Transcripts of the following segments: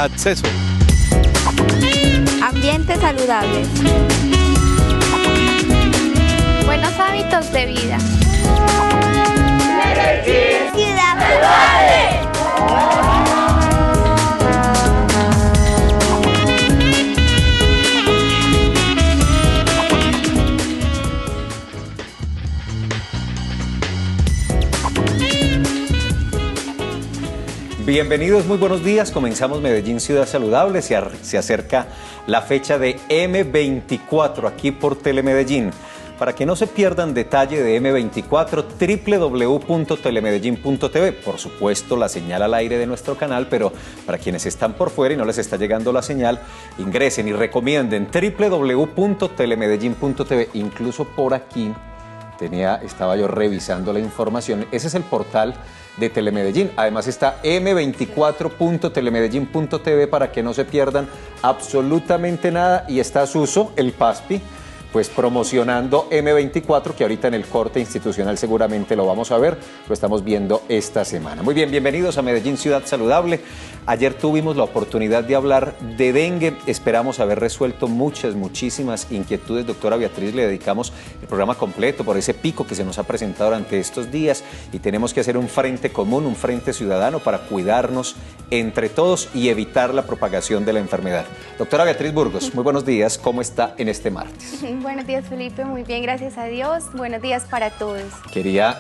acceso. Ambiente saludable. Buenos hábitos de vida. Ciudad saludable. Bienvenidos, muy buenos días. Comenzamos Medellín Ciudad Saludable. Se acerca la fecha de M24 aquí por Telemedellín. Para que no se pierdan detalle de M24, www.telemedellin.tv. Por supuesto, la señal al aire de nuestro canal, pero para quienes están por fuera y no les está llegando la señal, ingresen y recomienden www.telemedellin.tv. Incluso por aquí estaba yo revisando la información. Ese es el portal de Telemedellín. Además está m24.telemedellin.tv para que no se pierdan absolutamente nada. Y está Suso, el PASPI, pues promocionando M24, que ahorita en el corte institucional seguramente lo vamos a ver, lo estamos viendo esta semana. Muy bien, bienvenidos a Medellín Ciudad Saludable. Ayer tuvimos la oportunidad de hablar de dengue, esperamos haber resuelto muchísimas inquietudes. Doctora Beatriz, le dedicamos el programa completo por ese pico que se nos ha presentado durante estos días y tenemos que hacer un frente común, un frente ciudadano para cuidarnos entre todos y evitar la propagación de la enfermedad. Doctora Beatriz Burgos, muy buenos días, ¿cómo está en este martes? Buenos días, Felipe, muy bien, gracias a Dios. Buenos días para todos.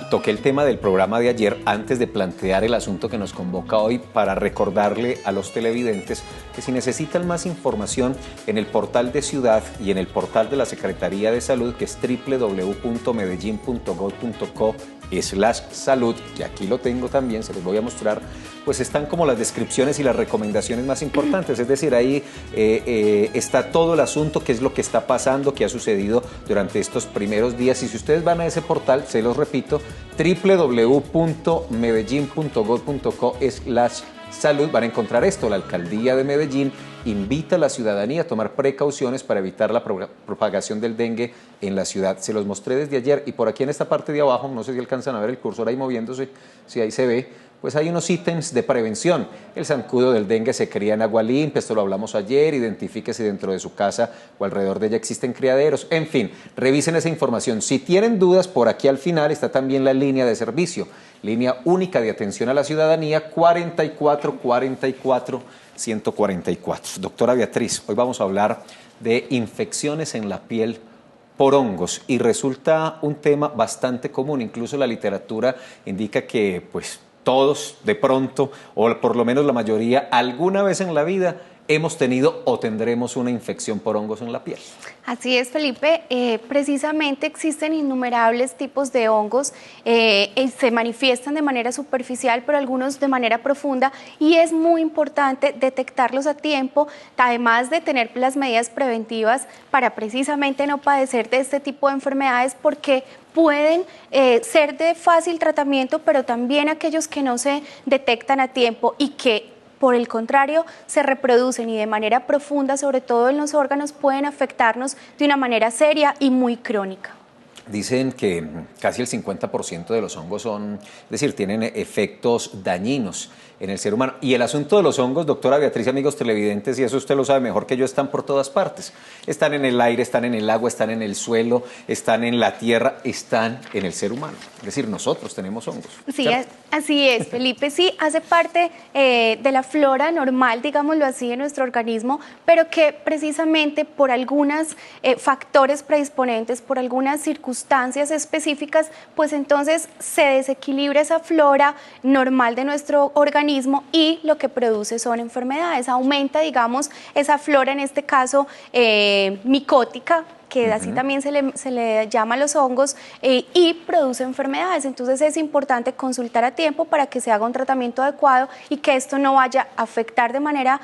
Toqué el tema del programa de ayer antes de plantear el asunto que nos convoca hoy para recordarle a los televidentes que si necesitan más información en el portal de Ciudad y en el portal de la Secretaría de Salud, que es www.medellin.gov.co/salud, que aquí lo tengo también, se los voy a mostrar, pues están como las descripciones y las recomendaciones más importantes, es decir, ahí está todo el asunto, qué es lo que está pasando, qué ha sucedido durante estos primeros días. Y si ustedes van a ese portal, se los repito, www.medellin.gov.co/salud, van a encontrar esto. La Alcaldía de Medellín invita a la ciudadanía a tomar precauciones para evitar la propagación del dengue en la ciudad. Se los mostré desde ayer y por aquí en esta parte de abajo, no sé si alcanzan a ver el cursor ahí moviéndose, si ahí se ve, pues hay unos ítems de prevención. El zancudo del dengue se cría en agua limpia, esto lo hablamos ayer, identifique si dentro de su casa o alrededor de ella existen criaderos, en fin, revisen esa información. Si tienen dudas, por aquí al final está también la línea de servicio, línea única de atención a la ciudadanía 44-44-144. Doctora Beatriz, hoy vamos a hablar de infecciones en la piel por hongos y resulta un tema bastante común, incluso la literatura indica que pues todos de pronto, o por lo menos la mayoría, alguna vez en la vida hemos tenido o tendremos una infección por hongos en la piel. Así es, Felipe. Precisamente existen innumerables tipos de hongos, se manifiestan de manera superficial, pero algunos de manera profunda, y es muy importante detectarlos a tiempo, además de tener las medidas preventivas para precisamente no padecer de este tipo de enfermedades, porque pueden ser de fácil tratamiento, pero también aquellos que no se detectan a tiempo y que por el contrario se reproducen y de manera profunda, sobre todo en los órganos, pueden afectarnos de una manera seria y muy crónica. Dicen que casi el 50% de los hongos tienen efectos dañinos en el ser humano. Y el asunto de los hongos, doctora Beatriz, amigos televidentes, y eso usted lo sabe mejor que yo, están por todas partes. Están en el aire, están en el agua, están en el suelo, están en la tierra, están en el ser humano. Es decir, nosotros tenemos hongos. Sí, así es, Felipe. Sí, hace parte de la flora normal, digámoslo así, de nuestro organismo, pero que precisamente por algunos factores predisponentes, por algunas circunstancias específicas, pues entonces se desequilibra esa flora normal de nuestro organismo y lo que produce son enfermedades. Aumenta, digamos, esa flora, en este caso micótica, que así también se le llama a los hongos, y produce enfermedades. Entonces es importante consultar a tiempo para que se haga un tratamiento adecuado y que esto no vaya a afectar de manera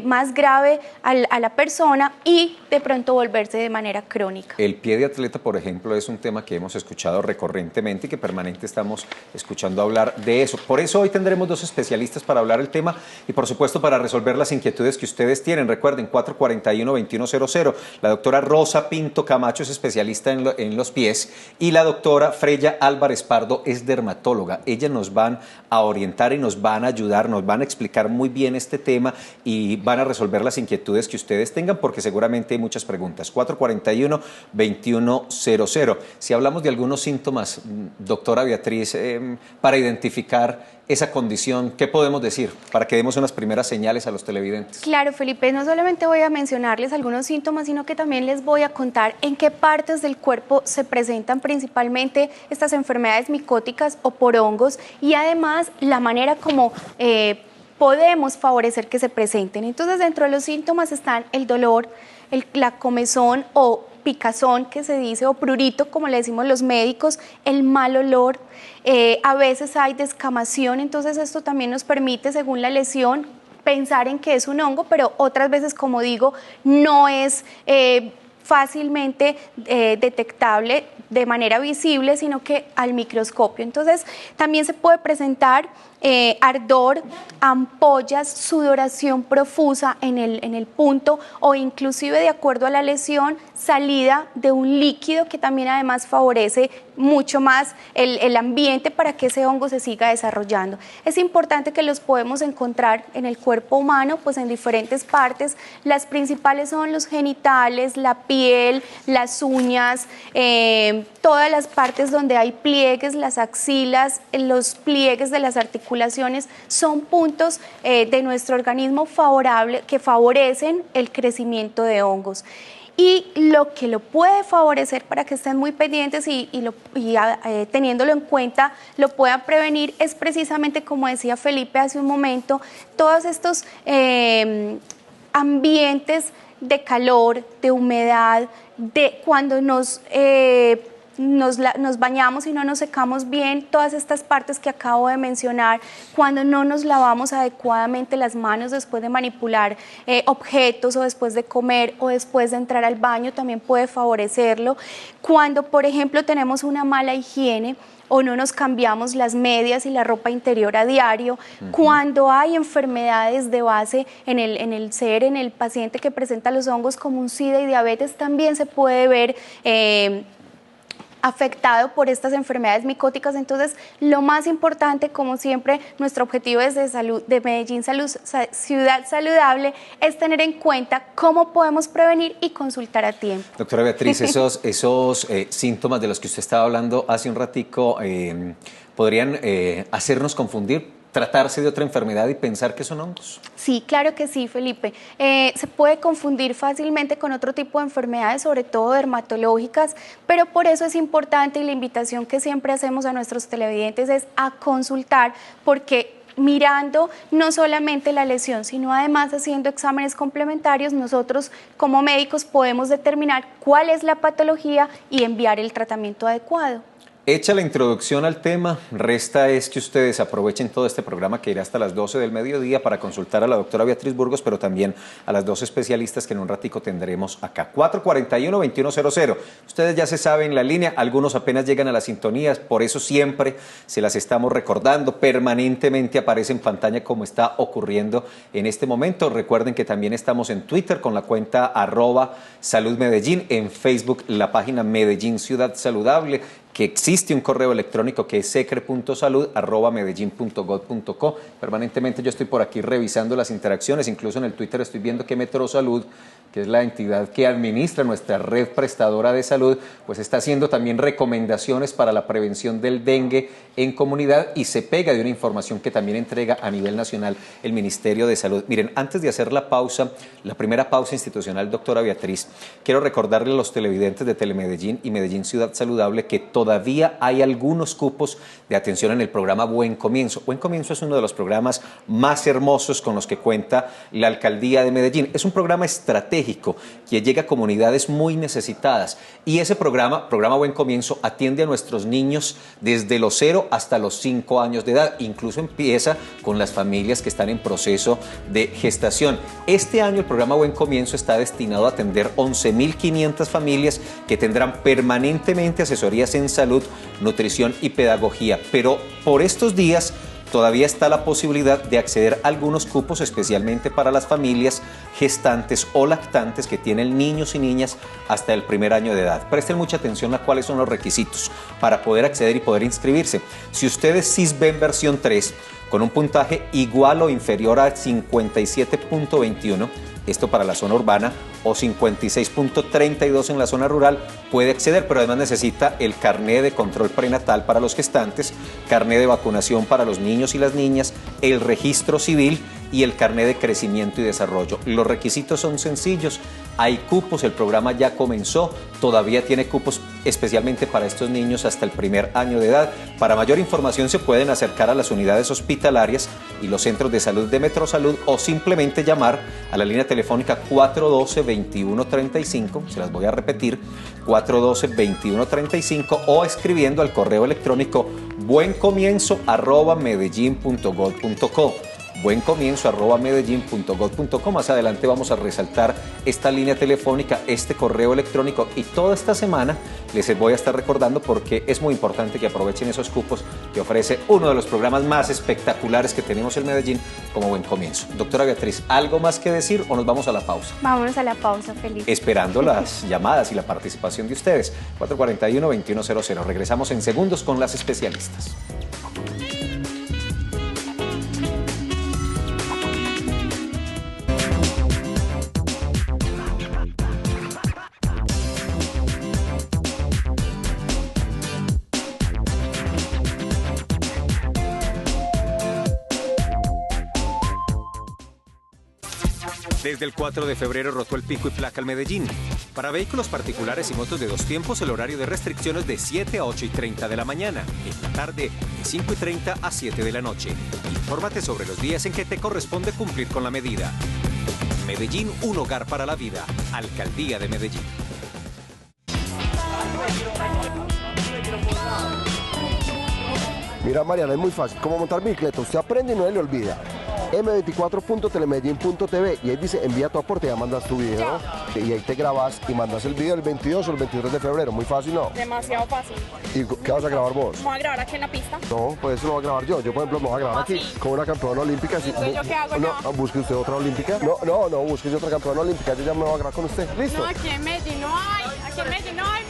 más grave a la persona y de pronto volverse de manera crónica. El pie de atleta, por ejemplo, es un tema que hemos escuchado recurrentemente y que permanente estamos escuchando hablar de eso. Por eso hoy tendremos dos especialistas para hablar el tema y por supuesto para resolver las inquietudes que ustedes tienen. Recuerden, 441-2100, la doctora Rosa Pinto Camacho es especialista en los pies y la doctora Freya Álvarez Pardo es dermatóloga. Ellas nos van a orientar y nos van a ayudar, nos van a explicar muy bien este tema y van a resolver las inquietudes que ustedes tengan porque seguramente hay muchas preguntas. 441-2100. Si hablamos de algunos síntomas, doctora Beatriz, para identificar esa condición, ¿qué podemos decir para que demos unas primeras señales a los televidentes? Claro, Felipe, no solamente voy a mencionarles algunos síntomas, sino que también les voy a contar en qué partes del cuerpo se presentan principalmente estas enfermedades micóticas o por hongos y además la manera como podemos favorecer que se presenten. Entonces, dentro de los síntomas están el dolor, la comezón o picazón que se dice, o prurito como le decimos los médicos, el mal olor, a veces hay descamación, entonces esto también nos permite, según la lesión, pensar en que es un hongo, pero otras veces, como digo, no es fácilmente detectable de manera visible, sino que al microscopio. Entonces, también se puede presentar ardor, ampollas, sudoración profusa en el punto o inclusive, de acuerdo a la lesión, salida de un líquido que también además favorece mucho más el ambiente para que ese hongo se siga desarrollando. Es importante que los podemos encontrar en el cuerpo humano, pues en diferentes partes. Las principales son los genitales, la piel, las uñas, todas las partes donde hay pliegues, las axilas, los pliegues de las articulaciones, son puntos de nuestro organismo que favorecen el crecimiento de hongos. Y lo que lo puede favorecer, para que estén muy pendientes y teniéndolo en cuenta, lo puedan prevenir, es precisamente, como decía Felipe hace un momento, todos estos ambientes de calor, de humedad, de cuando nos bañamos y no nos secamos bien, todas estas partes que acabo de mencionar, cuando no nos lavamos adecuadamente las manos después de manipular objetos o después de comer o después de entrar al baño, también puede favorecerlo. Cuando, por ejemplo, tenemos una mala higiene o no nos cambiamos las medias y la ropa interior a diario, cuando hay enfermedades de base en el paciente que presenta los hongos como un SIDA y diabetes, también se puede ver afectado por estas enfermedades micóticas. Entonces, lo más importante, como siempre, nuestro objetivo desde Salud de Medellín Ciudad Saludable, es tener en cuenta cómo podemos prevenir y consultar a tiempo. Doctora Beatriz, esos síntomas de los que usted estaba hablando hace un ratico podrían hacernos confundir, tratarse de otra enfermedad y pensar que son hongos. Sí, claro que sí, Felipe. Se puede confundir fácilmente con otro tipo de enfermedades, sobre todo dermatológicas, pero por eso es importante, y la invitación que siempre hacemos a nuestros televidentes es a consultar, porque mirando no solamente la lesión, sino además haciendo exámenes complementarios, nosotros como médicos podemos determinar cuál es la patología y enviar el tratamiento adecuado. Hecha la introducción al tema, resta es que ustedes aprovechen todo este programa que irá hasta las 12 del mediodía para consultar a la doctora Beatriz Burgos, pero también a las dos especialistas que en un ratico tendremos acá. 441-2100. Ustedes ya se saben la línea, algunos apenas llegan a las sintonías, por eso siempre se las estamos recordando, permanentemente aparece en pantalla como está ocurriendo en este momento. Recuerden que también estamos en Twitter con la cuenta @saludmedellín, en Facebook la página Medellín Ciudad Saludable, que existe un correo electrónico que es secre.salud@medellin.gov.co. Permanentemente yo estoy por aquí revisando las interacciones, incluso en el Twitter estoy viendo que Metrosalud, que es la entidad que administra nuestra red prestadora de salud, pues está haciendo también recomendaciones para la prevención del dengue en comunidad y se pega de una información que también entrega a nivel nacional el Ministerio de Salud. Miren, antes de hacer la pausa, la primera pausa institucional, doctora Beatriz, quiero recordarle a los televidentes de Telemedellín y Medellín Ciudad Saludable que todavía hay algunos cupos de atención en el programa Buen Comienzo. Buen Comienzo es uno de los programas más hermosos con los que cuenta la Alcaldía de Medellín. Es un programa estratégico que llega a comunidades muy necesitadas y ese programa Buen Comienzo, atiende a nuestros niños desde los 0 hasta los 5 años de edad. Incluso empieza con las familias que están en proceso de gestación. Este año el programa Buen Comienzo está destinado a atender 11.500 familias que tendrán permanentemente asesorías en salud, nutrición y pedagogía. Pero por estos días todavía está la posibilidad de acceder a algunos cupos, especialmente para las familias gestantes o lactantes que tienen niños y niñas hasta el primer año de edad. Presten mucha atención a cuáles son los requisitos para poder acceder y poder inscribirse. Si usted es Sisbén versión 3, con un puntaje igual o inferior a 57.21, esto para la zona urbana, o 56.32 en la zona rural, puede acceder, pero además necesita el carné de control prenatal para los gestantes, carné de vacunación para los niños y las niñas, el registro civil y el carné de crecimiento y desarrollo. Los requisitos son sencillos, hay cupos, el programa ya comenzó, todavía tiene cupos especialmente para estos niños hasta el primer año de edad. Para mayor información se pueden acercar a las unidades hospitalarias y los centros de salud de Metrosalud o simplemente llamar a la línea telefónica 412-2135, se las voy a repetir, 412-2135 o escribiendo al correo electrónico buencomienzo@medellin.gov.co. buencomienzo@medellin.gov.co. Más adelante vamos a resaltar esta línea telefónica, este correo electrónico, y toda esta semana les voy a estar recordando porque es muy importante que aprovechen esos cupos que ofrece uno de los programas más espectaculares que tenemos en Medellín como Buen Comienzo. Doctora Beatriz, ¿algo más que decir o nos vamos a la pausa? Vámonos a la pausa, Felipe. Esperando las llamadas y la participación de ustedes. 441-2100. Regresamos en segundos con las especialistas. Desde el 4 de febrero rotó el pico y placa al Medellín. Para vehículos particulares y motos de 2 tiempos, el horario de restricción es de 7 a 8:30 de la mañana. En la tarde, de 5:30 a 7 de la noche. Infórmate sobre los días en que te corresponde cumplir con la medida. Medellín, un hogar para la vida. Alcaldía de Medellín. Mira, Mariana, es muy fácil. ¿Cómo montar bicicleta? Usted aprende y no se le olvida. m24.telemedellin.tv y ahí dice envía tu aporte, ya mandas tu video y ahí te grabas y mandas el video el 22 o el 23 de febrero. Muy fácil, ¿no? Demasiado fácil. ¿Y qué vas a grabar vos? ¿Me voy a grabar aquí en la pista? No, pues eso lo voy a grabar yo. Yo, por ejemplo, me voy a grabar aquí con una campeona olímpica. Entonces, ¿yo qué hago no, acá? busque usted otra olímpica. No, busque otra campeona olímpica. Yo ya me voy a grabar con usted. ¿Listo? No, aquí en Medellín no hay. Aquí en Medellín no hay.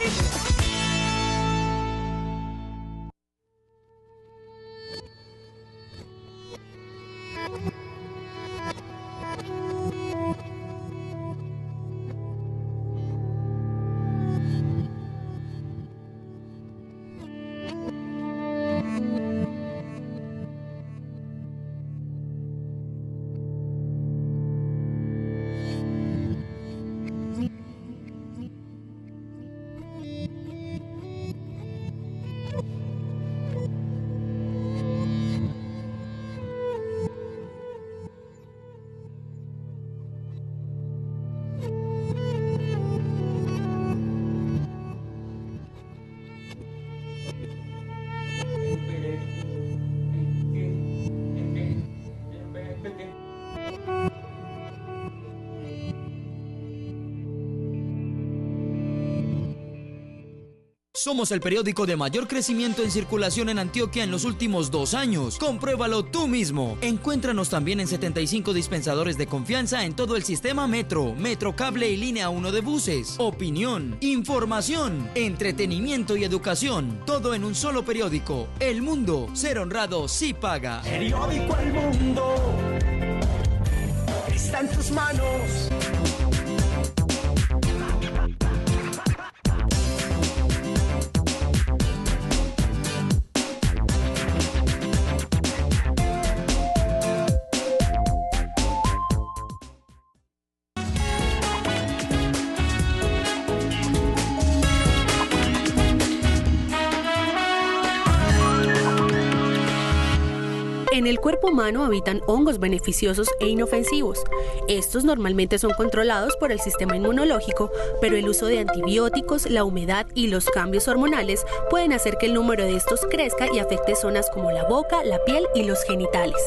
Somos el periódico de mayor crecimiento en circulación en Antioquia en los últimos 2 años. Compruébalo tú mismo. Encuéntranos también en 75 dispensadores de confianza en todo el sistema Metro, Metrocable y Línea 1 de buses. Opinión, información, entretenimiento y educación. Todo en un solo periódico. El Mundo, ser honrado sí paga. Periódico El Mundo está en tus manos. En el cuerpo humano habitan hongos beneficiosos e inofensivos. Estos normalmente son controlados por el sistema inmunológico, pero el uso de antibióticos, la humedad y los cambios hormonales pueden hacer que el número de estos crezca y afecte zonas como la boca, la piel y los genitales.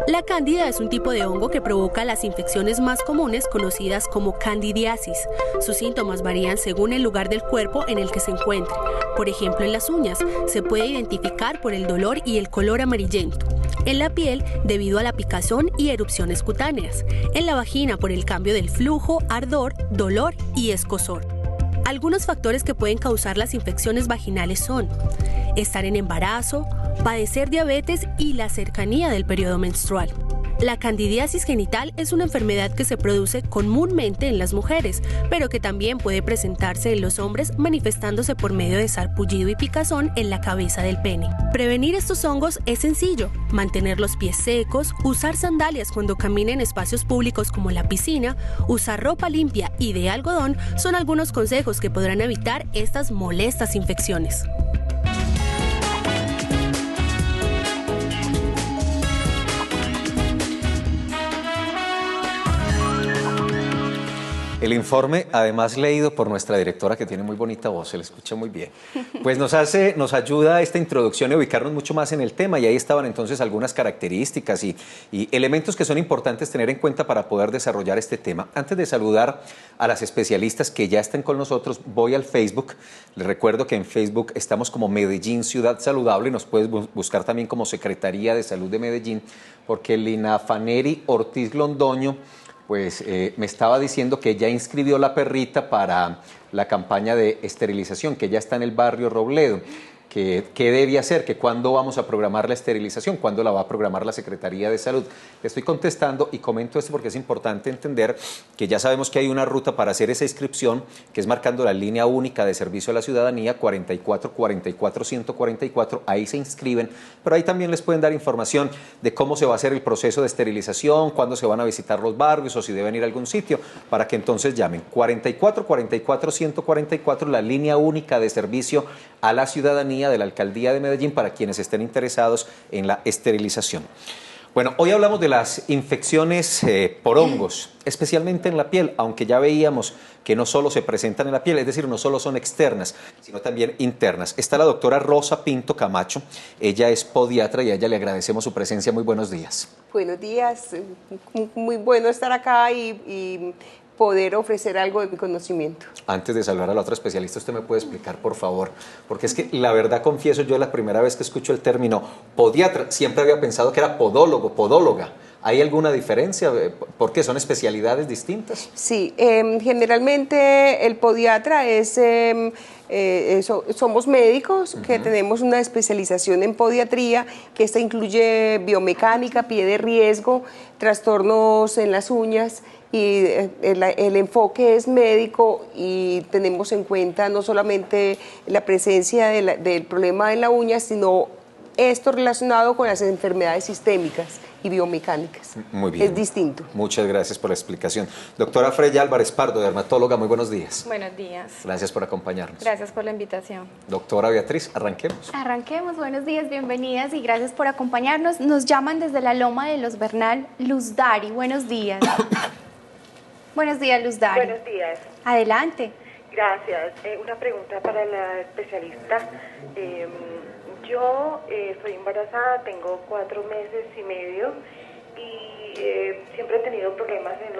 La cándida es un tipo de hongo que provoca las infecciones más comunes conocidas como candidiasis. Sus síntomas varían según el lugar del cuerpo en el que se encuentre. Por ejemplo, en las uñas se puede identificar por el dolor y el color amarillento. En la piel, debido a la picazón y erupciones cutáneas. En la vagina, por el cambio del flujo, ardor, dolor y escozor. Algunos factores que pueden causar las infecciones vaginales son estar en embarazo, padecer diabetes y la cercanía del periodo menstrual. La candidiasis genital es una enfermedad que se produce comúnmente en las mujeres, pero que también puede presentarse en los hombres manifestándose por medio de sarpullido y picazón en la cabeza del pene. Prevenir estos hongos es sencillo: mantener los pies secos, usar sandalias cuando camine en espacios públicos como la piscina, usar ropa limpia y de algodón son algunos consejos que podrán evitar estas molestas infecciones. El informe, además leído por nuestra directora, que tiene muy bonita voz, se le escucha muy bien, pues nos ayuda esta introducción a ubicarnos mucho más en el tema, y ahí estaban entonces algunas características y elementos que son importantes tener en cuenta para poder desarrollar este tema. Antes de saludar a las especialistas que ya están con nosotros, voy al Facebook. Les recuerdo que en Facebook estamos como Medellín Ciudad Saludable, nos puedes buscar también como Secretaría de Salud de Medellín, porque Lina Faneri Ortiz Londoño pues me estaba diciendo que ya inscribió la perrita para la campaña de esterilización, que ya está en el barrio Robledo. ¿Qué debe hacer? ¿Que cuándo vamos a programar la esterilización? ¿Cuándo la va a programar la Secretaría de Salud? Le estoy contestando y comento esto porque es importante entender que ya sabemos que hay una ruta para hacer esa inscripción, que es marcando la línea única de servicio a la ciudadanía 44-44-144. Ahí se inscriben, pero ahí también les pueden dar información de cómo se va a hacer el proceso de esterilización, cuándo se van a visitar los barrios o si deben ir a algún sitio, para que entonces llamen 44-44-144, la línea única de servicio a la ciudadanía de la Alcaldía de Medellín, para quienes estén interesados en la esterilización. Bueno, hoy hablamos de las infecciones por hongos, especialmente en la piel, aunque ya veíamos que no solo se presentan en la piel, es decir, no solo son externas, sino también internas. Está la doctora Rosa Pinto Camacho, ella es podiatra y a ella le agradecemos su presencia. Muy buenos días. Buenos días, muy bueno estar acá y poder ofrecer algo de mi conocimiento. Antes de saludar a la otra especialista, ¿usted me puede explicar, por favor? Porque es que la verdad, confieso, yo la primera vez que escucho el término podiatra, siempre había pensado que era podólogo, podóloga. ¿Hay alguna diferencia? ¿Por qué? ¿Son especialidades distintas? Sí, generalmente el podiatra es... somos médicos que tenemos una especialización en podiatría, que esta incluye biomecánica, pie de riesgo, trastornos en las uñas, y el enfoque es médico, y tenemos en cuenta no solamente la presencia del problema en la uña, sino esto relacionado con las enfermedades sistémicas y biomecánicas. Muy bien. Es distinto. Muchas gracias por la explicación. Doctora Freya Álvarez Pardo, dermatóloga, muy buenos días. Buenos días. Gracias por acompañarnos. Gracias por la invitación. Doctora Beatriz, arranquemos. Arranquemos, buenos días, bienvenidas y gracias por acompañarnos. Nos llaman desde la Loma de los Bernal, Luz Dari, buenos días. Buenos días, Luz Dari. Buenos días. Adelante. Gracias. Una pregunta para la especialista. Yo estoy embarazada, tengo 4 meses y medio y siempre he tenido problemas en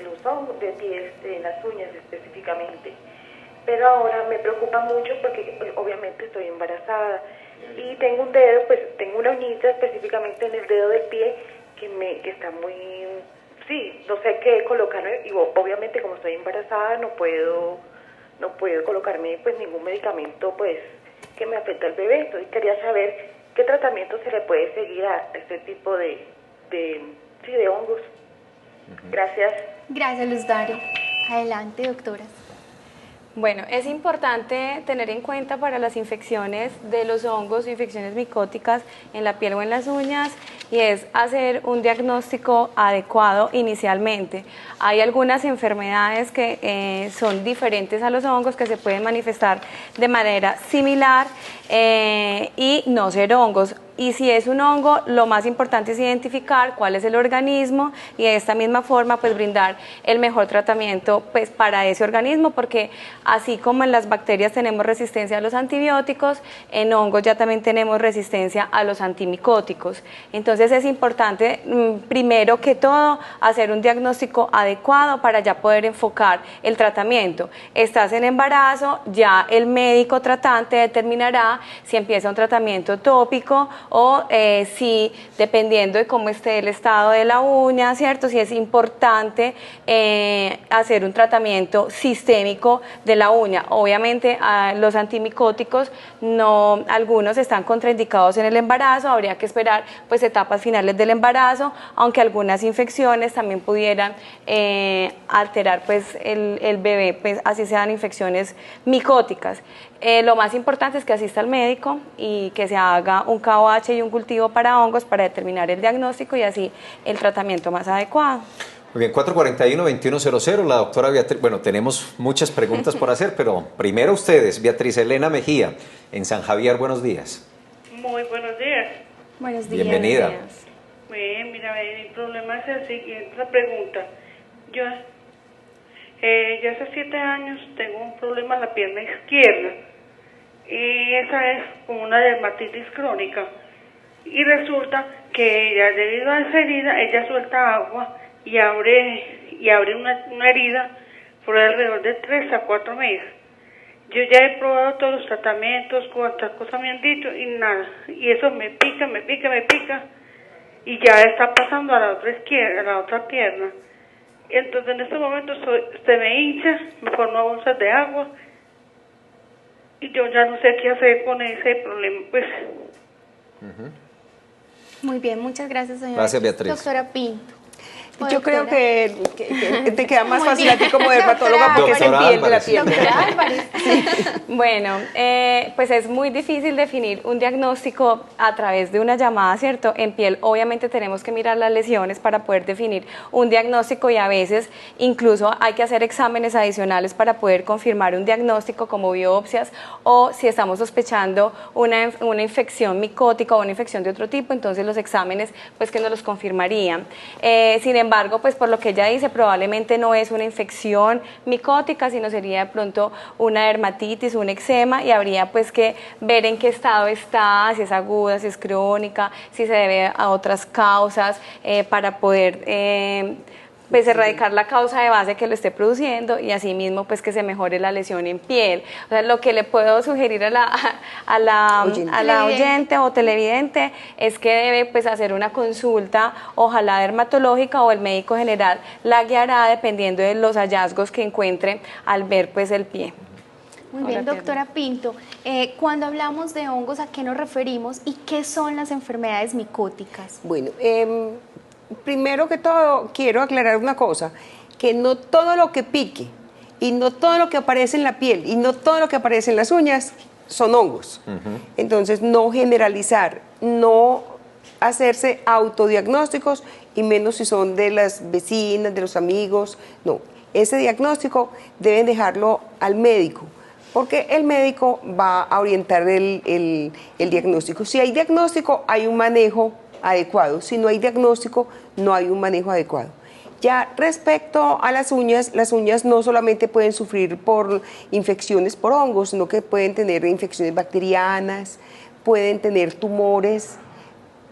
los ojos, de pies, en las uñas específicamente. Pero ahora me preocupa mucho porque obviamente estoy embarazada y tengo un dedo, pues tengo una uñita específicamente en el dedo del pie que está muy... Sí, no sé qué colocarme, y obviamente como estoy embarazada no puedo colocarme pues ningún medicamento pues que me afecta al bebé. Entonces quería saber qué tratamiento se le puede seguir a este tipo de hongos. Gracias. Gracias, Luz Dari. Adelante, doctoras. Bueno, es importante tener en cuenta para las infecciones de los hongos, infecciones micóticas en la piel o en las uñas, y es hacer un diagnóstico adecuado inicialmente. Hay algunas enfermedades que son diferentes a los hongos, que se pueden manifestar de manera similar y no ser hongos. Y si es un hongo, lo más importante es identificar cuál es el organismo y de esta misma forma pues brindar el mejor tratamiento pues para ese organismo, porque así como en las bacterias tenemos resistencia a los antibióticos, en hongos ya también tenemos resistencia a los antimicóticos. Entonces Entonces es importante, primero que todo, hacer un diagnóstico adecuado para ya poder enfocar el tratamiento. Estás en embarazo, ya el médico tratante determinará si empieza un tratamiento tópico o si, dependiendo de cómo esté el estado de la uña, ¿cierto? Si es importante hacer un tratamiento sistémico de la uña. Obviamente los antimicóticos, algunos están contraindicados en el embarazo, habría que esperar pues etapas finales del embarazo, aunque algunas infecciones también pudieran alterar pues el bebé, pues así sean infecciones micóticas. Lo más importante es que asista al médico y que se haga un KOH y un cultivo para hongos para determinar el diagnóstico y así el tratamiento más adecuado. Muy bien, 441-2100, la doctora Beatriz, bueno, tenemos muchas preguntas por hacer, pero primero ustedes, Beatriz Elena Mejía, en San Javier, buenos días. Muy buenos días. Buenos días. Bienvenida. Bien, mira, mi problema es el siguiente, la pregunta. Yo ya hace 7 años tengo un problema en la pierna izquierda y esa es como una dermatitis crónica y resulta que ella, debido a esa herida, ella suelta agua y abre una herida por alrededor de 3 a 4 meses. Yo ya he probado todos los tratamientos, cuantas cosas me han dicho y nada, y eso me pica y ya está pasando a la otra pierna. Entonces en este momento se me hincha, me forma bolsas de agua y yo ya no sé qué hacer con ese problema, pues. Muy bien, muchas gracias, señora. Gracias, Beatriz. Doctora Pinto. Yo creo que te queda más Muy fácil bien. a ti como dermatóloga porque es en Doctora piel de la Álvarez. piel. Doctora Álvarez. Bueno, pues es muy difícil definir un diagnóstico a través de una llamada, ¿cierto? En piel obviamente tenemos que mirar las lesiones para poder definir un diagnóstico y a veces incluso hay que hacer exámenes adicionales para poder confirmar un diagnóstico como biopsias o si estamos sospechando una infección micótica o una infección de otro tipo, entonces los exámenes pues que nos los confirmarían. Sin embargo, pues por lo que ella dice, probablemente no es una infección micótica, sino sería de pronto una dermatitis, un eczema y habría pues que ver en qué estado está, si es aguda, si es crónica, si se debe a otras causas para poder pues erradicar la causa de base que lo esté produciendo y asimismo pues que se mejore la lesión en piel. O sea, lo que le puedo sugerir a la oyente o televidente es que debe pues hacer una consulta, ojalá dermatológica o el médico general la guiará dependiendo de los hallazgos que encuentre al ver pues el pie. Muy bien, doctora Pinto. Cuando hablamos de hongos, ¿a qué nos referimos y qué son las enfermedades micóticas? Bueno, primero que todo quiero aclarar una cosa, que no todo lo que pique y no todo lo que aparece en la piel y no todo lo que aparece en las uñas son hongos. Entonces, no generalizar, no hacerse autodiagnósticos y menos si son de las vecinas, de los amigos, no. Ese diagnóstico deben dejarlo al médico, porque el médico va a orientar el diagnóstico. Si hay diagnóstico, hay un manejo adecuado. Si no hay diagnóstico, no hay un manejo adecuado. Ya respecto a las uñas no solamente pueden sufrir por infecciones por hongos, sino que pueden tener infecciones bacterianas, pueden tener tumores,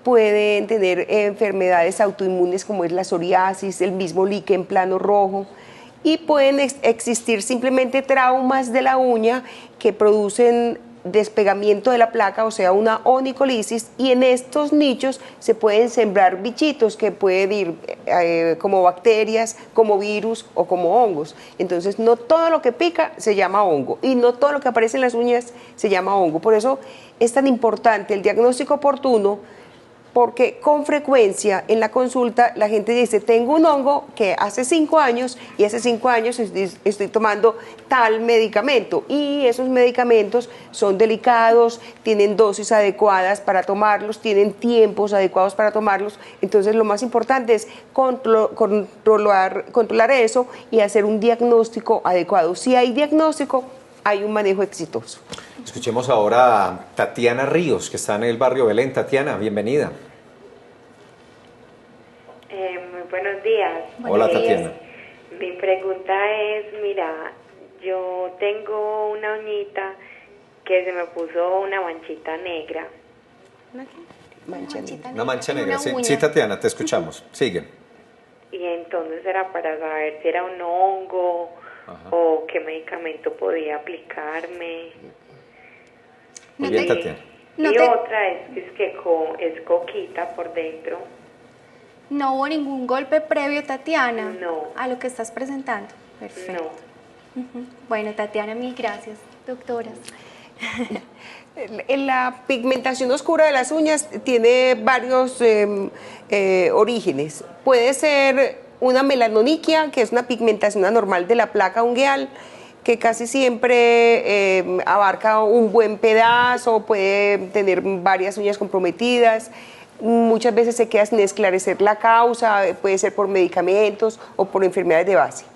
pueden tener enfermedades autoinmunes como es la psoriasis, el mismo líquen plano rojo, y pueden existir simplemente traumas de la uña que producen despegamiento de la placa, o sea, una onicolisis, y en estos nichos se pueden sembrar bichitos que pueden ir como bacterias, como virus o como hongos. Entonces, no todo lo que pica se llama hongo y no todo lo que aparece en las uñas se llama hongo. Por eso es tan importante el diagnóstico oportuno, porque con frecuencia en la consulta la gente dice, tengo un hongo que hace 5 años y hace 5 años estoy tomando tal medicamento y esos medicamentos son delicados, tienen dosis adecuadas para tomarlos, tienen tiempos adecuados para tomarlos, entonces lo más importante es controlar eso y hacer un diagnóstico adecuado. Si hay diagnóstico, hay un manejo exitoso. Escuchemos ahora a Tatiana Ríos, que está en el barrio Belén. Tatiana, bienvenida. Muy buenos días. Hola, Tatiana. Mi pregunta es, mira, yo tengo una uñita que se me puso una manchita negra Mancha negra. Una mancha en una negra, sí. uña. Sí, Tatiana, te escuchamos. Sigue. Y entonces era para saber si era un hongo o qué medicamento podía aplicarme. Muy bien, Tatiana. No y te- otra es que es coquita por dentro. No hubo ningún golpe previo, Tatiana, No. a lo que estás presentando. Perfecto. Ujú. Bueno, Tatiana, mil gracias, doctoras. La pigmentación oscura de las uñas tiene varios orígenes. Puede ser una melanoniquia, que es una pigmentación anormal de la placa ungueal, que casi siempre abarca un buen pedazo, puede tener varias uñas comprometidas. Muchas veces se queda sin esclarecer la causa, puede ser por medicamentos o por enfermedades de base.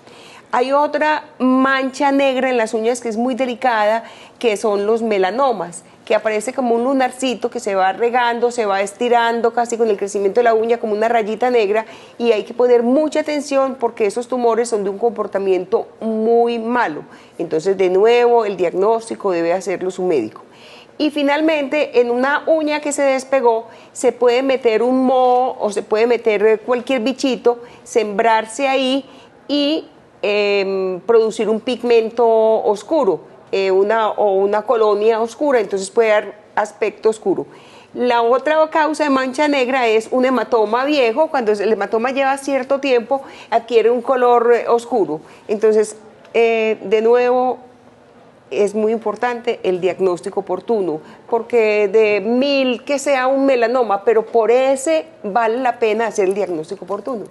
Hay otra mancha negra en las uñas que es muy delicada, que son los melanomas, que aparece como un lunarcito que se va regando, se va estirando casi con el crecimiento de la uña como una rayita negra, y hay que poner mucha atención porque esos tumores son de un comportamiento muy malo. Entonces, de nuevo, el diagnóstico debe hacerlo su médico. Y finalmente, en una uña que se despegó, se puede meter un moho o se puede meter cualquier bichito, sembrarse ahí y producir un pigmento oscuro, una colonia oscura, entonces puede dar aspecto oscuro. La otra causa de mancha negra es un hematoma viejo. Cuando el hematoma lleva cierto tiempo, adquiere un color oscuro. Entonces, de nuevo, es muy importante el diagnóstico oportuno, porque de 1000 que sea un melanoma, pero por ese vale la pena hacer el diagnóstico oportuno.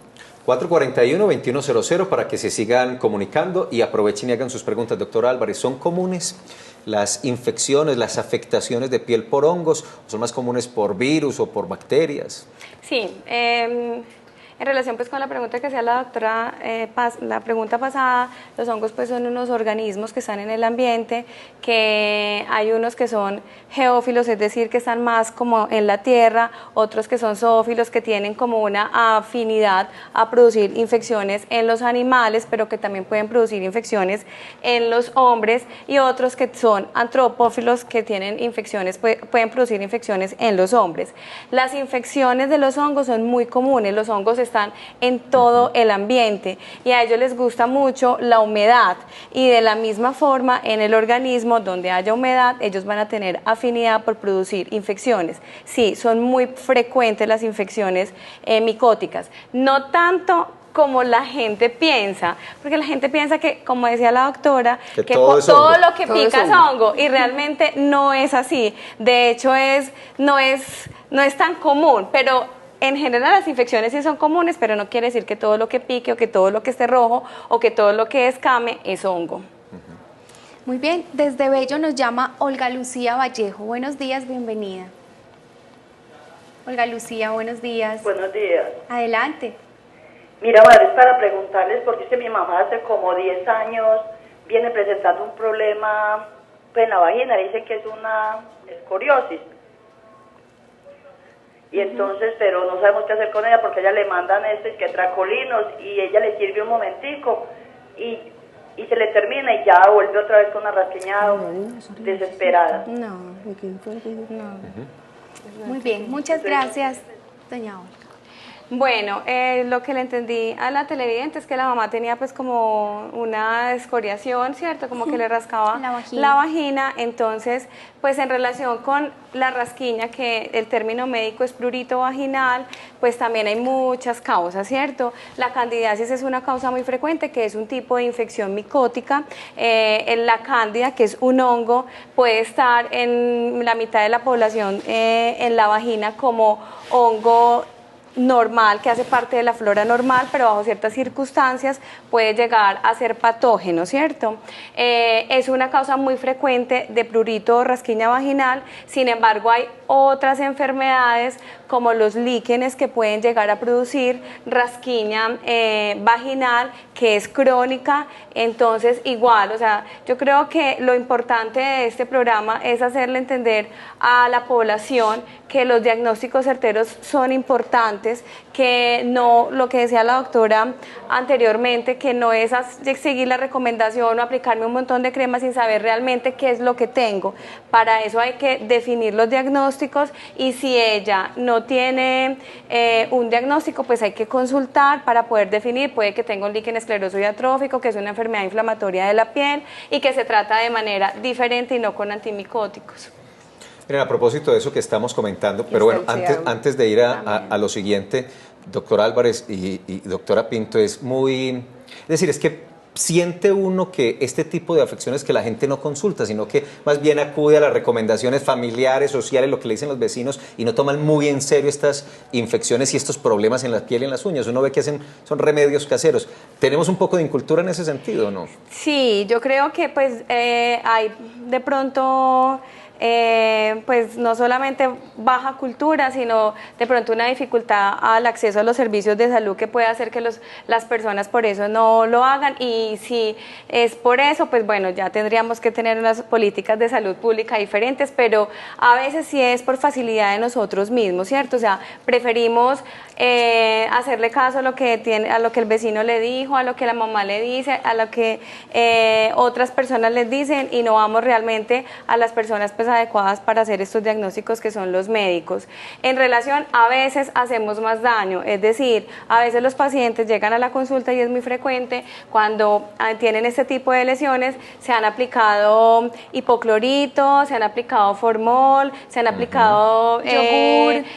441-2100 para que se sigan comunicando y aprovechen y hagan sus preguntas. Doctora Álvarez, ¿son comunes las infecciones, las afectaciones de piel por hongos? ¿O son más comunes por virus o por bacterias? Sí, en relación pues con la pregunta que hacía la doctora, la pregunta pasada, los hongos pues son unos organismos que están en el ambiente, que hay unos que son geófilos, es decir, que están más como en la tierra, otros que son zoófilos, que tienen como una afinidad a producir infecciones en los animales, pero que también pueden producir infecciones en los hombres, y otros que son antropófilos, que tienen infecciones, pueden producir infecciones en los hombres. Las infecciones de los hongos son muy comunes, los hongos están en todo el ambiente y a ellos les gusta mucho la humedad, y de la misma forma en el organismo donde haya humedad ellos van a tener afinidad por producir infecciones. Sí, son muy frecuentes las infecciones micóticas, no tanto como la gente piensa, porque la gente piensa que, como decía la doctora, que todo lo que pica es hongo, y realmente no es así. De hecho no es tan común, pero en general las infecciones sí son comunes, pero no quiere decir que todo lo que pique o que todo lo que esté rojo o que todo lo que escame es hongo. Muy bien, desde Bello nos llama Olga Lucía Vallejo. Buenos días, bienvenida. Olga Lucía, buenos días. Buenos días. Adelante. Mira, madre, es para preguntarles, porque es que mi mamá hace como 10 años viene presentando un problema pues, en la vagina, dicen que es una escoriosis. Y entonces, pero no sabemos qué hacer con ella porque ella le mandan que tracolinos y ella le sirve un momentico y se le termina y ya vuelve otra vez con una rasquiñada desesperada. No. Muy bien, muchas gracias, doña Olga. Bueno, lo que le entendí a la televidente es que la mamá tenía pues como una escoriación, ¿cierto? Como que le rascaba la vagina. Entonces, pues en relación con la rasquiña, que el término médico es prurito vaginal, pues también hay muchas causas, ¿cierto? La candidiasis es una causa muy frecuente, que es un tipo de infección micótica. En la cándida, que es un hongo, puede estar en la mitad de la población en la vagina como hongo normal, que hace parte de la flora normal, pero bajo ciertas circunstancias puede llegar a ser patógeno, ¿cierto? Es una causa muy frecuente de prurito o rasquiña vaginal. Sin embargo, hay otras enfermedades como los líquenes que pueden llegar a producir rasquiña vaginal, que es crónica. Entonces, igual, o sea, yo creo que lo importante de este programa es hacerle entender a la población que los diagnósticos certeros son importantes, que no, lo que decía la doctora anteriormente, que no es seguir la recomendación o aplicarme un montón de cremas sin saber realmente qué es lo que tengo. Para eso hay que definir los diagnósticos, y si ella no tiene un diagnóstico, pues hay que consultar para poder definir. Puede que tenga un líquen escleroso diatrófico, que es una enfermedad inflamatoria de la piel y que se trata de manera diferente y no con antimicóticos. Miren, a propósito de eso que estamos comentando, pero bueno, antes de ir a lo siguiente, doctor Álvarez y doctora Pinto, es que siente uno que este tipo de afecciones que la gente no consulta, sino que más bien acude a las recomendaciones familiares, sociales, lo que le dicen los vecinos, y no toman muy en serio estas infecciones y estos problemas en la piel y en las uñas. Uno ve que son remedios caseros. ¿Tenemos un poco de incultura en ese sentido, no? Sí, yo creo que pues hay de pronto... pues no solamente baja cultura, sino de pronto una dificultad al acceso a los servicios de salud que puede hacer que las personas por eso no lo hagan. Y si es por eso, pues bueno, ya tendríamos que tener unas políticas de salud pública diferentes, pero a veces sí es por facilidad de nosotros mismos, ¿cierto? O sea, preferimos hacerle caso a lo que el vecino le dijo, a lo que la mamá le dice, a lo que otras personas les dicen, y no vamos realmente a las personas pues adecuadas para hacer estos diagnósticos, que son los médicos. En relación, a veces hacemos más daño, es decir, a veces los pacientes llegan a la consulta, y es muy frecuente cuando tienen este tipo de lesiones, se han aplicado hipoclorito, se han aplicado formol, se han aplicado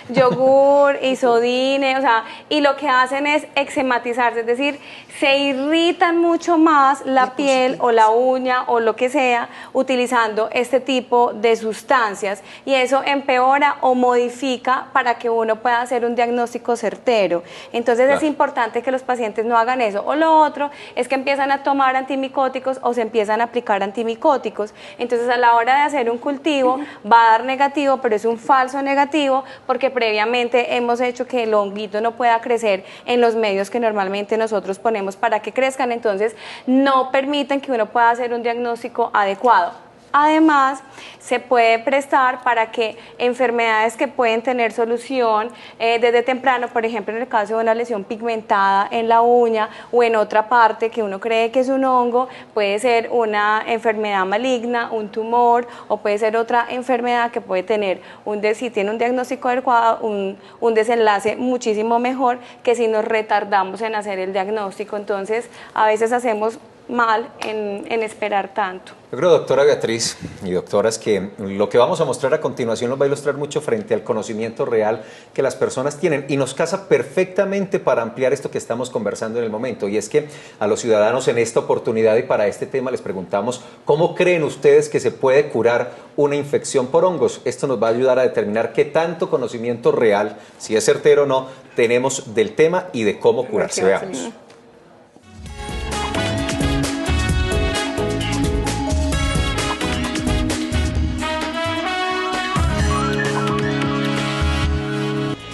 yogur, isodine, o sea, y lo que hacen es eczematizarse, es decir, se irritan mucho más la piel o la uña o lo que sea utilizando este tipo de sustancias, y eso empeora o modifica para que uno pueda hacer un diagnóstico certero. Entonces es importante que los pacientes no hagan eso. O lo otro es que empiezan a tomar antimicóticos o se empiezan a aplicar antimicóticos. Entonces a la hora de hacer un cultivo va a dar negativo, pero es un falso negativo, porque previamente hemos hecho que el honguito no pueda crecer en los medios que normalmente nosotros ponemos para que crezcan. Entonces no permiten que uno pueda hacer un diagnóstico adecuado. Además, se puede prestar para que enfermedades que pueden tener solución desde temprano, por ejemplo, en el caso de una lesión pigmentada en la uña o en otra parte que uno cree que es un hongo, puede ser una enfermedad maligna, un tumor, o puede ser otra enfermedad que puede tener, si tiene un diagnóstico adecuado, un desenlace muchísimo mejor que si nos retardamos en hacer el diagnóstico. Entonces, a veces hacemos mal en esperar tanto. Yo creo, doctora Beatriz y doctoras, que lo que vamos a mostrar a continuación nos va a ilustrar mucho frente al conocimiento real que las personas tienen, y nos casa perfectamente para ampliar esto que estamos conversando en el momento, y es que a los ciudadanos en esta oportunidad y para este tema les preguntamos: ¿cómo creen ustedes que se puede curar una infección por hongos? Esto nos va a ayudar a determinar qué tanto conocimiento real, si es certero o no, tenemos del tema y de cómo curarse. Veamos.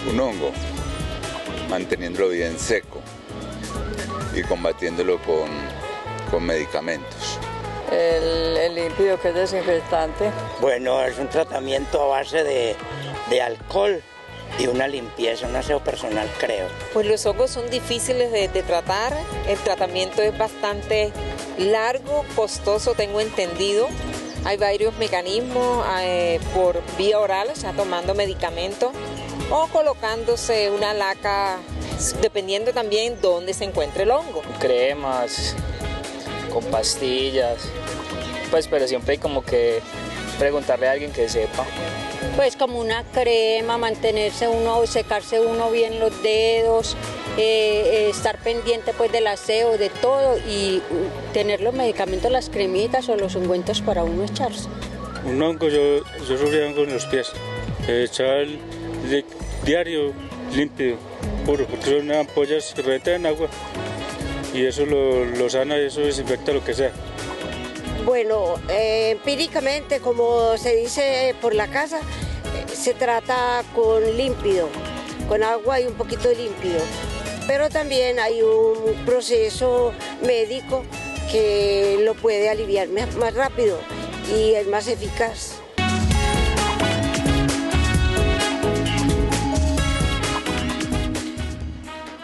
Un hongo, manteniéndolo bien seco y combatiéndolo con medicamentos. El límpido, que es desinfectante. Bueno, es un tratamiento a base de alcohol y una limpieza, un aseo personal, creo. Pues los hongos son difíciles de tratar, el tratamiento es bastante largo, costoso, tengo entendido. Hay varios mecanismos por vía oral, o sea, tomando medicamentos, o colocándose una laca, dependiendo también dónde se encuentre el hongo. Cremas, con pastillas, pues, pero siempre hay como que preguntarle a alguien que sepa. Pues como una crema, mantenerse uno, secarse uno bien los dedos, estar pendiente pues del aseo, de todo, y tener los medicamentos, las cremitas o los ungüentos para uno echarse. Un hongo, yo sufría hongo en los pies, echaba diario límpido, puro, porque son ampollas que reventan en agua y eso lo sana, eso desinfecta lo que sea. Bueno, empíricamente, como se dice por la casa, se trata con límpido. con agua y un poquito de límpido. Pero también hay un proceso médico que lo puede aliviar más rápido y es más eficaz.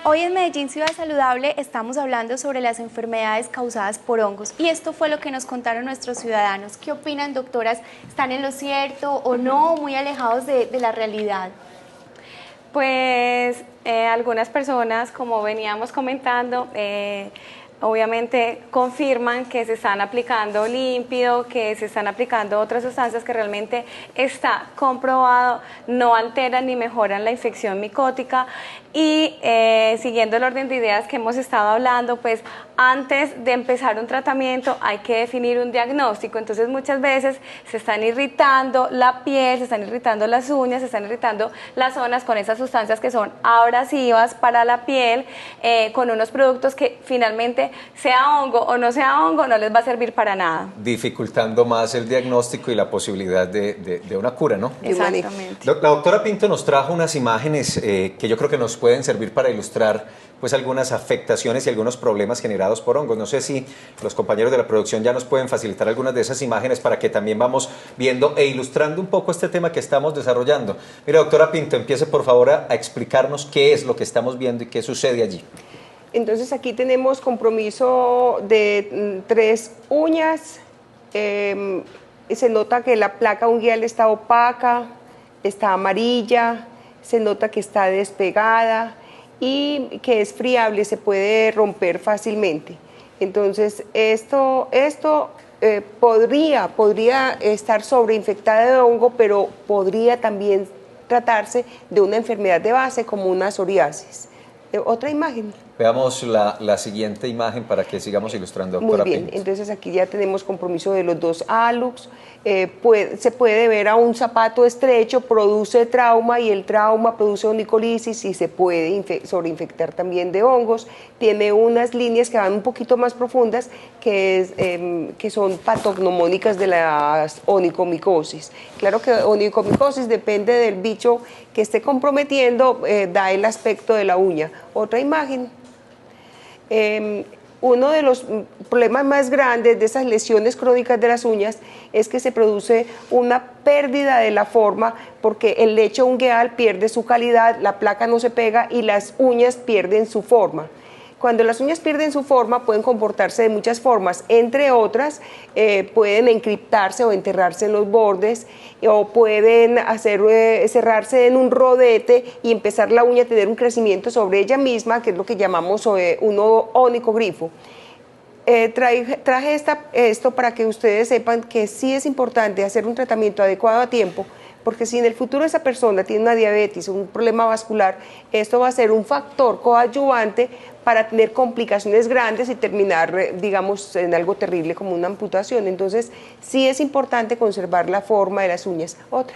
Hoy en Medellín Ciudad Saludable estamos hablando sobre las enfermedades causadas por hongos y esto fue lo que nos contaron nuestros ciudadanos. ¿Qué opinan, doctoras? ¿Están en lo cierto o no, muy alejados de la realidad? Pues algunas personas, como veníamos comentando, obviamente confirman que se están aplicando límpido, que se están aplicando otras sustancias que realmente está comprobado, no alteran ni mejoran la infección micótica. Y siguiendo el orden de ideas que hemos estado hablando, pues antes de empezar un tratamiento hay que definir un diagnóstico. Entonces muchas veces se están irritando la piel, se están irritando las uñas, se están irritando las zonas con esas sustancias que son abrasivas para la piel, con unos productos que finalmente, sea hongo o no sea hongo, no les va a servir para nada. Dificultando más el diagnóstico y la posibilidad de una cura, ¿no? Exactamente. La doctora Pinto nos trajo unas imágenes que yo creo que nos pueden servir para ilustrar pues algunas afectaciones y algunos problemas generados por hongos. No sé si los compañeros de la producción ya nos pueden facilitar algunas de esas imágenes para que también vamos viendo e ilustrando un poco este tema que estamos desarrollando. Mira, doctora Pinto, empiece por favor a explicarnos qué es lo que estamos viendo y qué sucede allí. Entonces aquí tenemos compromiso de 3 uñas, se nota que la placa unguial está opaca, está amarilla, se nota que está despegada y que es friable, se puede romper fácilmente. Entonces esto podría estar sobreinfectada de hongo, pero podría también tratarse de una enfermedad de base como una psoriasis. Otra imagen. Veamos la siguiente imagen para que sigamos ilustrando, doctora. Muy bien, Pinto. entonces aquí ya tenemos compromiso de los 2 hallux, se puede ver a un zapato estrecho, produce trauma y el trauma produce onicolisis y se puede sobreinfectar también de hongos. Tiene unas líneas que van un poquito más profundas que son patognomónicas de las onicomicosis. Claro que onicomicosis depende del bicho que esté comprometiendo, da el aspecto de la uña. Otra imagen. Uno de los problemas más grandes de esas lesiones crónicas de las uñas es que se produce una pérdida de la forma porque el lecho ungueal pierde su calidad, la placa no se pega y las uñas pierden su forma. Cuando las uñas pierden su forma pueden comportarse de muchas formas, entre otras pueden encriptarse o enterrarse en los bordes o pueden cerrarse en un rodete y empezar la uña a tener un crecimiento sobre ella misma, que es lo que llamamos un onicogrifo. Traje esto para que ustedes sepan que sí es importante hacer un tratamiento adecuado a tiempo, porque si en el futuro esa persona tiene una diabetes o un problema vascular, esto va a ser un factor coadyuvante para tener complicaciones grandes y terminar, digamos, en algo terrible como una amputación. Entonces, sí es importante conservar la forma de las uñas. Otra.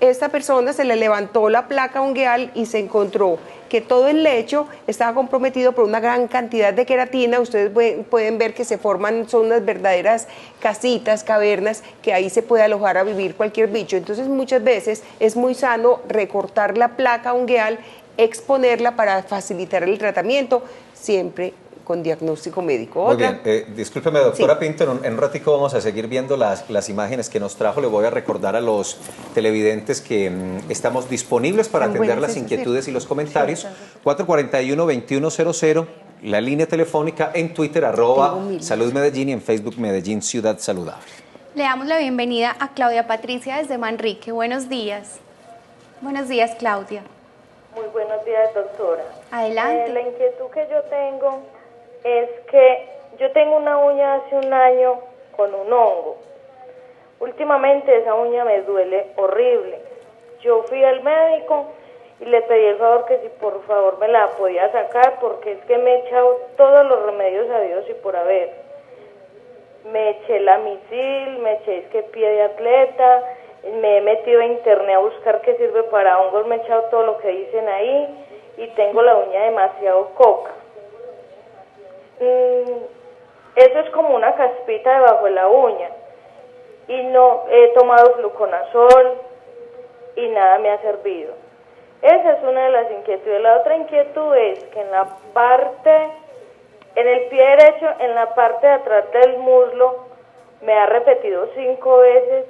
Esta persona se le levantó la placa ungueal y se encontró que todo el lecho estaba comprometido por una gran cantidad de queratina. Ustedes pueden ver que se forman, son unas verdaderas casitas, cavernas, que ahí se puede alojar a vivir cualquier bicho. Entonces muchas veces es muy sano recortar la placa ungueal, exponerla para facilitar el tratamiento, siempre con diagnóstico médico. Muy bien, discúlpeme, doctora. Sí. Pinto, en un ratico vamos a seguir viendo las imágenes que nos trajo. Le voy a recordar a los televidentes que estamos disponibles para atender las inquietudes y los comentarios. 441-2100, la línea telefónica, en Twitter, @Salud Medellín, y en Facebook Medellín Ciudad Saludable. Le damos la bienvenida a Claudia Patricia desde Manrique. Buenos días. Buenos días, Claudia. Muy buenos días, doctora. Adelante. La inquietud que yo tengo es que yo tengo una uña hace un año con un hongo. Últimamente esa uña me duele horrible. Yo fui al médico y le pedí el favor que si por favor me la podía sacar, porque es que me he echado todos los remedios habidos y por haber. Me eché la misil, me eché pie de atleta, me he metido a internet a buscar qué sirve para hongos, me he echado todo lo que dicen ahí y tengo la uña demasiado coca. Eso es como una caspita debajo de la uña y no he tomado fluconazol, y nada me ha servido. Esa es una de las inquietudes. La otra inquietud es que en el pie derecho, en la parte de atrás del muslo, me ha repetido 5 veces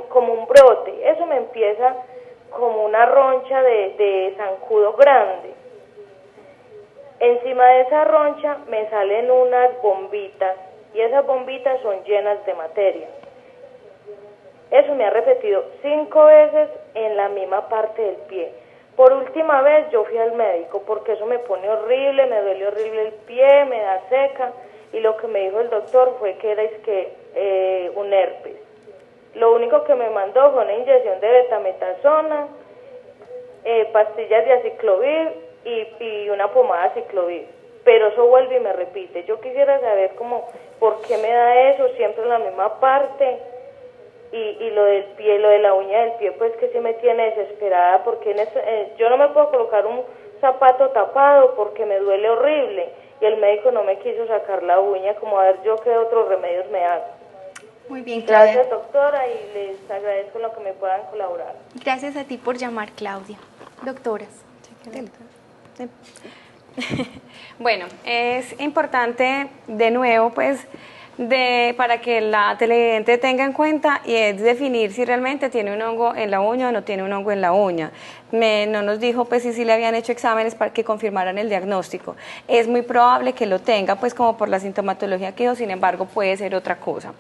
como un brote. Eso me empieza como una roncha de zancudo grande. Encima de esa roncha me salen unas bombitas y esas bombitas son llenas de materia. Eso me ha repetido 5 veces en la misma parte del pie. Por última vez yo fui al médico porque eso me pone horrible, me duele horrible el pie, me da seca, y lo que me dijo el doctor fue que era un herpes. Lo único que me mandó fue una inyección de betametasona, pastillas de aciclovir y una pomada aciclovir. Pero eso vuelve y me repite. Yo quisiera saber por qué me da eso siempre en la misma parte. Y lo del pie, lo de la uña del pie, pues que sí me tiene desesperada, porque yo no me puedo colocar un zapato tapado porque me duele horrible, y el médico no me quiso sacar la uña, como a ver yo qué otros remedios me hago. Muy bien, Claudia. Gracias, doctora, y les agradezco lo que me puedan colaborar. Gracias a ti por llamar, Claudia. Doctoras. Bueno, es importante de nuevo, pues, para que la televidente tenga en cuenta, y es definir si realmente tiene un hongo en la uña o no tiene un hongo en la uña. No nos dijo pues si le habían hecho exámenes para que confirmaran el diagnóstico. Es muy probable que lo tenga, pues como por la sintomatología que dio, sin embargo puede ser otra cosa.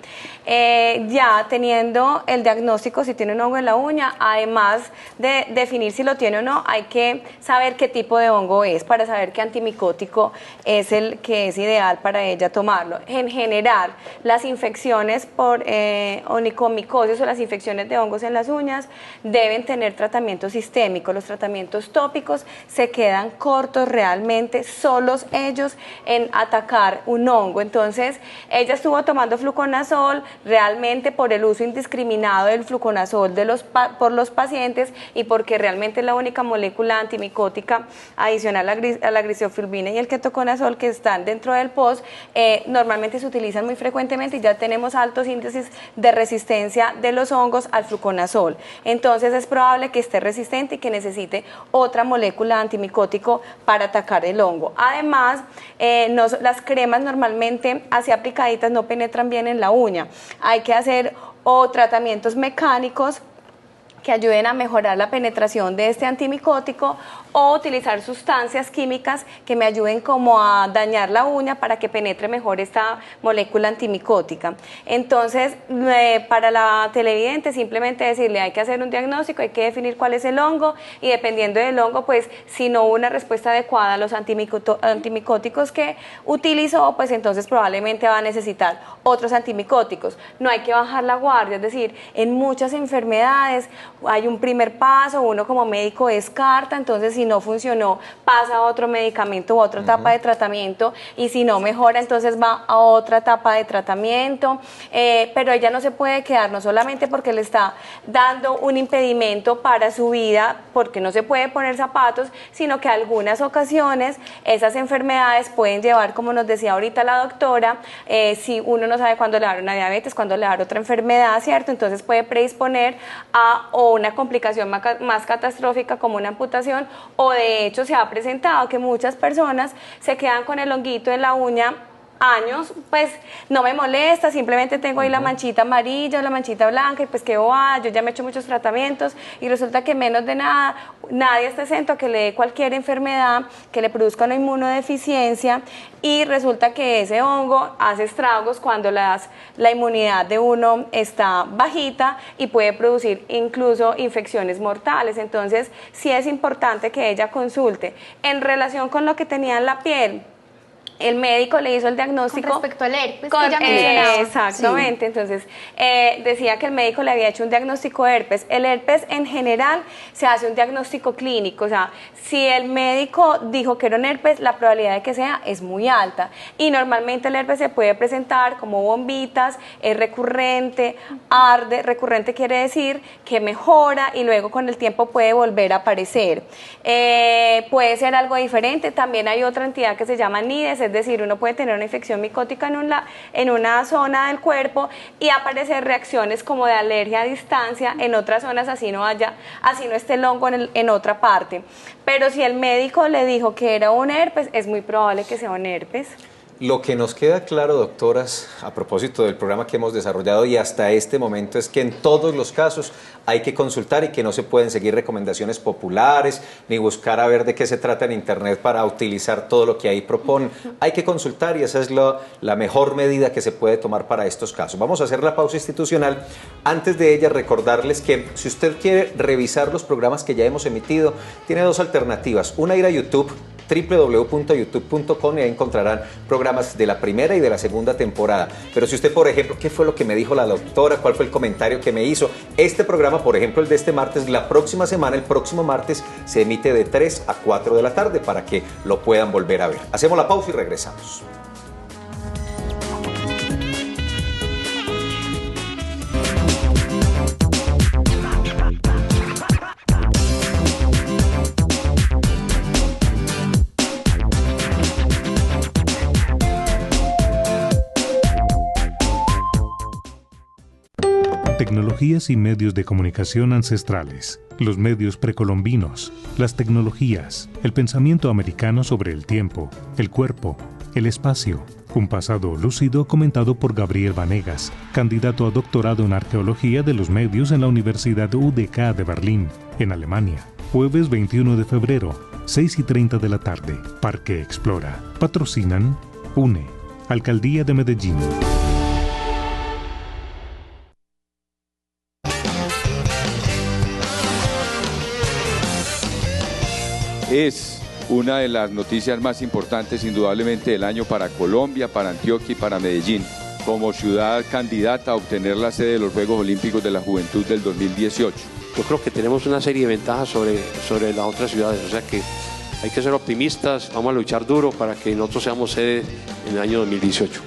Ya teniendo el diagnóstico si tiene un hongo en la uña, además de definir si lo tiene o no, hay que saber qué tipo de hongo es para saber qué antimicótico es el que es ideal para ella tomarlo. En general, las infecciones por onicomicosis o las infecciones de hongos en las uñas deben tener tratamiento sistémico. Los tratamientos tópicos se quedan cortos realmente, solos ellos, en atacar un hongo. Entonces, ella estuvo tomando fluconazol realmente por el uso indiscriminado del fluconazol por los pacientes, y porque realmente es la única molécula antimicótica adicional a la grisofulvina y el ketoconazol que están dentro del POS, normalmente se utilizan muy frecuentemente, y ya tenemos altos índices de resistencia de los hongos al fluconazol. Entonces es probable que esté resistente y que necesite otra molécula antimicótico para atacar el hongo. Además, las cremas normalmente así aplicaditas no penetran bien en la uña. Hay que hacer tratamientos mecánicos que ayuden a mejorar la penetración de este antimicótico, o utilizar sustancias químicas que me ayuden como a dañar la uña para que penetre mejor esta molécula antimicótica. Entonces, para la televidente, simplemente decirle, hay que hacer un diagnóstico, hay que definir cuál es el hongo, y dependiendo del hongo, pues si no hubo una respuesta adecuada a los antimicóticos que utilizó, pues entonces probablemente va a necesitar otros antimicóticos. No hay que bajar la guardia, es decir, en muchas enfermedades hay un primer paso, uno como médico descarta, entonces si no funcionó pasa a otro medicamento u otra etapa de tratamiento, y si no mejora entonces va a otra etapa de tratamiento, pero ella no se puede quedar no solamente porque le está dando un impedimento para su vida, porque no se puede poner zapatos, sino que algunas ocasiones esas enfermedades pueden llevar, como nos decía ahorita la doctora, si uno no sabe cuándo le va a dar una diabetes, cuándo le va a dar otra enfermedad, ¿cierto? Entonces puede predisponer a una complicación más catastrófica como una amputación, o de hecho se ha presentado que muchas personas se quedan con el honguito en la uña años, pues no me molesta, simplemente tengo ahí la manchita amarilla o la manchita blanca, y pues qué bobada, yo ya me he hecho muchos tratamientos, y resulta que menos de nada, nadie está exento a que le dé cualquier enfermedad que le produzca una inmunodeficiencia, y resulta que ese hongo hace estragos cuando la inmunidad de uno está bajita, y puede producir incluso infecciones mortales. Entonces sí es importante que ella consulte. En relación con lo que tenía en la piel, el médico le hizo el diagnóstico con respecto al herpes que ella mencionaba. Exactamente, sí. Entonces decía que el médico le había hecho un diagnóstico de herpes. El herpes en general se hace un diagnóstico clínico, o sea, si el médico dijo que era un herpes, la probabilidad de que sea es muy alta, y normalmente el herpes se puede presentar como bombitas, es recurrente, arde. Recurrente quiere decir que mejora y luego con el tiempo puede volver a aparecer. Puede ser algo diferente. También hay otra entidad que se llama NIDES, es es decir, uno puede tener una infección micótica en una zona del cuerpo y aparecer reacciones como de alergia a distancia en otras zonas, así no esté el hongo en otra parte. Pero si el médico le dijo que era un herpes, es muy probable que sea un herpes. Lo que nos queda claro, doctoras, a propósito del programa que hemos desarrollado y hasta este momento, es que en todos los casos hay que consultar y que no se pueden seguir recomendaciones populares ni buscar a ver de qué se trata en internet para utilizar todo lo que ahí proponen. Hay que consultar y esa es la mejor medida que se puede tomar para estos casos. Vamos a hacer la pausa institucional. Antes de ella, recordarles que si usted quiere revisar los programas que ya hemos emitido, tiene dos alternativas. Una, ir a YouTube, www.youtube.com, y ahí encontrarán programas de la primera y de la segunda temporada. Pero si usted, por ejemplo, ¿qué fue lo que me dijo la doctora? ¿Cuál fue el comentario que me hizo? Este programa, por ejemplo, el de este martes, la próxima semana, el próximo martes, se emite de 3 a 4 de la tarde para que lo puedan volver a ver. Hacemos la pausa y regresamos. Tecnologías y medios de comunicación ancestrales, los medios precolombinos, las tecnologías, el pensamiento americano sobre el tiempo, el cuerpo, el espacio. Un pasado lúcido comentado por Gabriel Vanegas, candidato a doctorado en arqueología de los medios en la Universidad UDK de Berlín, en Alemania. Jueves 21 de febrero, 6:30 de la tarde. Parque Explora. Patrocinan UNE, Alcaldía de Medellín. Es una de las noticias más importantes indudablemente del año para Colombia, para Antioquia y para Medellín, como ciudad candidata a obtener la sede de los Juegos Olímpicos de la Juventud del 2018. Yo creo que tenemos una serie de ventajas sobre las otras ciudades, o sea que hay que ser optimistas, vamos a luchar duro para que nosotros seamos sede en el año 2018.